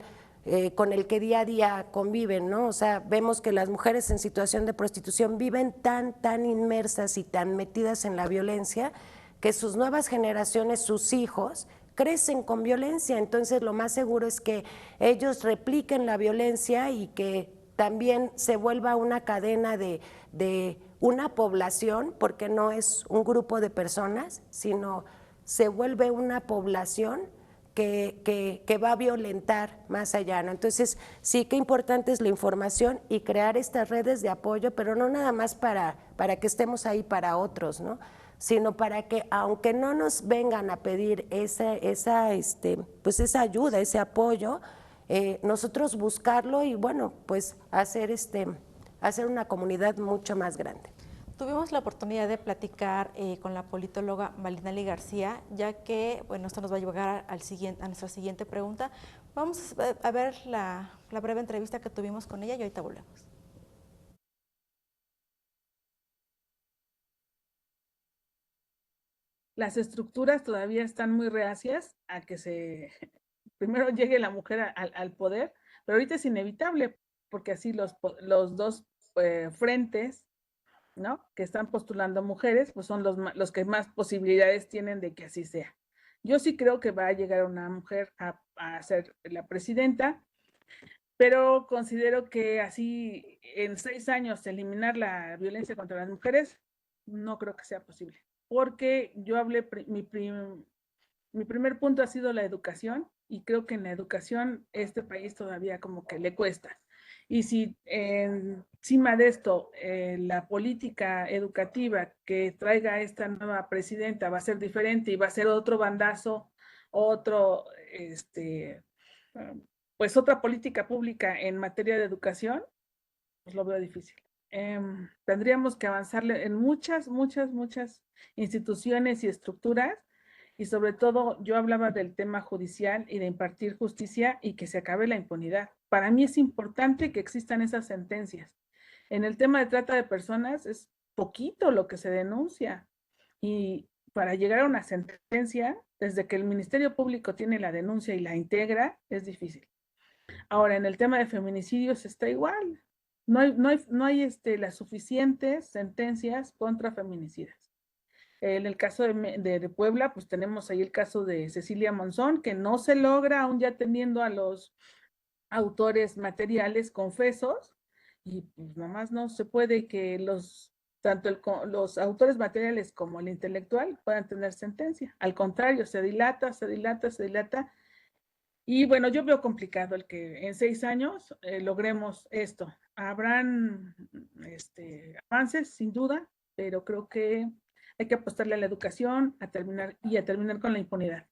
Speaker 4: con el que día a día conviven, ¿no? O sea, vemos que las mujeres en situación de prostitución viven tan inmersas y tan metidas en la violencia que sus nuevas generaciones, sus hijos, crecen con violencia. Entonces, lo más seguro es que ellos repliquen la violencia y que también se vuelva una cadena de una población, porque no es un grupo de personas, sino se vuelve una población que va a violentar más allá, ¿no? Entonces, sí que importante es la información y crear estas redes de apoyo, pero no nada más para que estemos ahí para otros, ¿no? Sino para que, aunque no nos vengan a pedir pues esa ayuda, ese apoyo, nosotros buscarlo y, bueno, pues hacer una comunidad mucho más grande.
Speaker 1: Tuvimos la oportunidad de platicar con la politóloga Malinali García, ya que, bueno, esto nos va a llevar a nuestra siguiente pregunta. Vamos a ver la breve entrevista que tuvimos con ella y ahorita volvemos.
Speaker 17: Las estructuras todavía están muy reacias a que primero llegue la mujer al poder, pero ahorita es inevitable, porque así los dos frentes, ¿no?, que están postulando mujeres, pues son los que más posibilidades tienen de que así sea. Yo sí creo que va a llegar una mujer a ser la presidenta, pero considero que así en 6 años eliminar la violencia contra las mujeres, no creo que sea posible. Porque yo hablé, mi primer punto ha sido la educación, y creo que en la educación este país todavía como que le cuesta. Y si encima de esto la política educativa que traiga esta nueva presidenta va a ser diferente y va a ser otro bandazo, pues otra política pública en materia de educación, pues lo veo difícil. Tendríamos que avanzarle en muchas instituciones y estructuras, y sobre todo yo hablaba del tema judicial y de impartir justicia y que se acabe la impunidad. Para mí es importante que existan esas sentencias. En el tema de trata de personas es poquito lo que se denuncia, y para llegar a una sentencia, desde que el Ministerio Público tiene la denuncia y la integra, es difícil. Ahora, en el tema de feminicidios está igual. No hay las suficientes sentencias contra feminicidas. En el caso de Puebla, pues tenemos ahí el caso de Cecilia Monzón, que no se logra, aún ya teniendo a los autores materiales confesos, y pues nomás no se puede que tanto los autores materiales como el intelectual puedan tener sentencia. Al contrario, se dilata. Y bueno, yo veo complicado el que en 6 años logremos esto. Habrán avances, sin duda, pero creo que hay que apostarle a la educación, a terminar con la impunidad.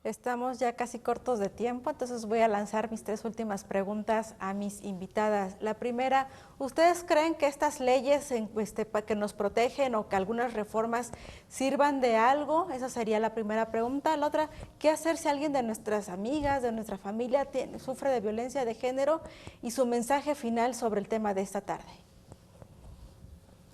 Speaker 1: Estamos ya casi cortos de tiempo, entonces voy a lanzar mis 3 últimas preguntas a mis invitadas. La primera, ¿ustedes creen que estas leyes que nos protegen o que algunas reformas sirvan de algo? Esa sería la primera pregunta. La otra, ¿qué hacer si alguien de nuestras amigas, de nuestra familia sufre de violencia de género? Y su mensaje final sobre el tema de esta tarde.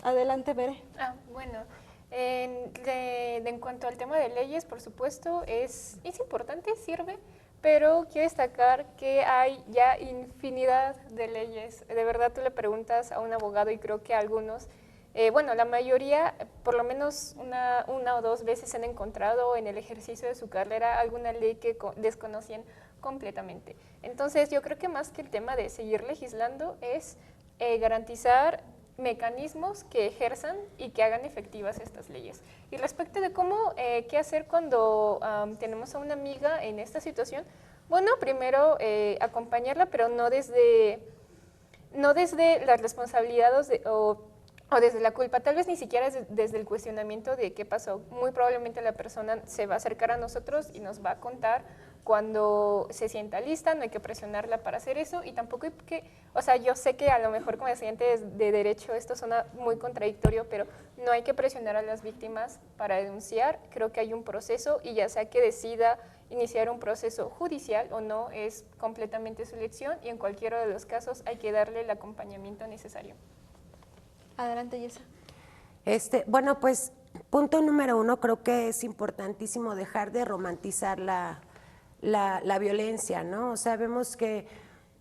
Speaker 1: Adelante, Bere.
Speaker 6: Bueno. En cuanto al tema de leyes, por supuesto, es importante, sirve, pero quiero destacar que hay ya infinidad de leyes. De verdad, tú le preguntas a un abogado y creo que algunos, la mayoría, por lo menos una o 2 veces han encontrado en el ejercicio de su carrera alguna ley que desconocían completamente. Entonces, yo creo que más que el tema de seguir legislando es garantizar mecanismos que ejerzan y que hagan efectivas estas leyes. Y respecto de cómo, qué hacer cuando tenemos a una amiga en esta situación, bueno, primero acompañarla, pero no desde las responsabilidades o desde la culpa, tal vez ni siquiera desde el cuestionamiento de qué pasó. Muy probablemente la persona se va a acercar a nosotros y nos va a contar cuando se sienta lista, no hay que presionarla para hacer eso y tampoco hay que, o sea, yo sé que a lo mejor como estudiante de derecho esto suena muy contradictorio, pero no hay que presionar a las víctimas para denunciar, creo que hay un proceso y ya sea que decida iniciar un proceso judicial o no, es completamente su elección y en cualquiera de los casos hay que darle el acompañamiento necesario.
Speaker 1: Adelante, Yesa.
Speaker 4: Bueno, pues punto número 1, creo que es importantísimo dejar de romantizar la violencia, ¿no? O sea, vemos que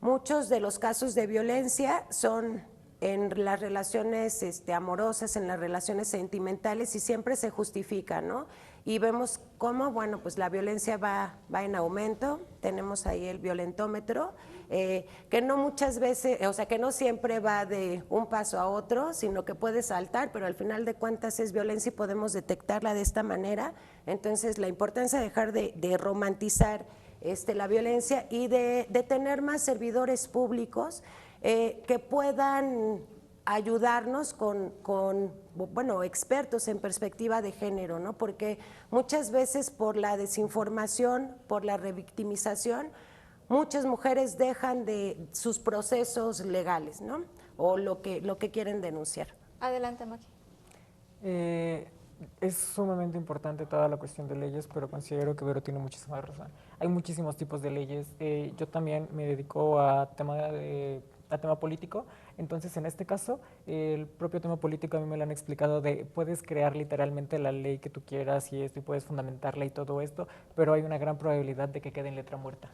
Speaker 4: muchos de los casos de violencia son en las relaciones amorosas, en las relaciones sentimentales y siempre se justifica, ¿no? Y vemos cómo, bueno, pues la violencia va en aumento, tenemos ahí el violentómetro, que no muchas veces, o sea, que no siempre va de un paso a otro, sino que puede saltar, pero al final de cuentas es violencia y podemos detectarla de esta manera. Entonces, la importancia de dejar de romantizar la violencia y de tener más servidores públicos que puedan ayudarnos con bueno, expertos en perspectiva de género, ¿no? Porque muchas veces por la desinformación, por la revictimización, muchas mujeres dejan de sus procesos legales, ¿no? O lo que quieren denunciar.
Speaker 1: Adelante, Maki.
Speaker 5: Es sumamente importante toda la cuestión de leyes, pero considero que Vero tiene muchísima razón. Hay muchísimos tipos de leyes. Yo también me dedico a tema político, entonces en este caso el propio tema político a mí me lo han explicado puedes crear literalmente la ley que tú quieras y puedes fundamentarla y todo esto, pero hay una gran probabilidad de que quede en letra muerta.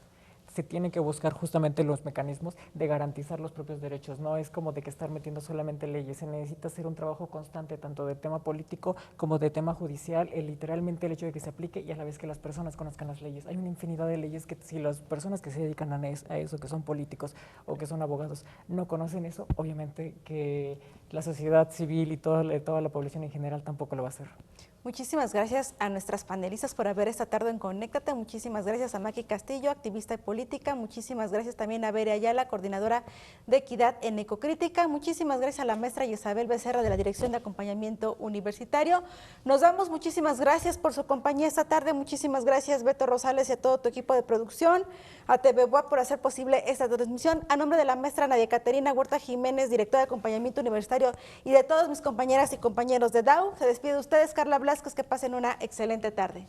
Speaker 5: Se tiene que buscar justamente los mecanismos de garantizar los propios derechos, no es como de que estar metiendo solamente leyes, se necesita hacer un trabajo constante tanto de tema político como de tema judicial, literalmente el hecho de que se aplique y a la vez que las personas conozcan las leyes. Hay una infinidad de leyes que si las personas que se dedican a eso, que son políticos o que son abogados, no conocen eso, obviamente que la sociedad civil y toda la población en general tampoco lo va a hacer.
Speaker 1: Muchísimas gracias a nuestras panelistas por haber estado en Conéctate, muchísimas gracias a Maki Castillo, activista y política, muchísimas gracias también a Bere Ayala, coordinadora de Equidad en Ecocrítica, muchísimas gracias a la maestra Isabel Becerra de la Dirección de Acompañamiento Universitario. Nos damos, muchísimas gracias por su compañía esta tarde, muchísimas gracias Beto Rosales y a todo tu equipo de producción, a TV Buap por hacer posible esta transmisión, a nombre de la maestra Nadia Caterina Huerta Jiménez, directora de Acompañamiento Universitario y de todos mis compañeras y compañeros de DAU, se despide de ustedes Carla Blasquez, que pasen una excelente tarde.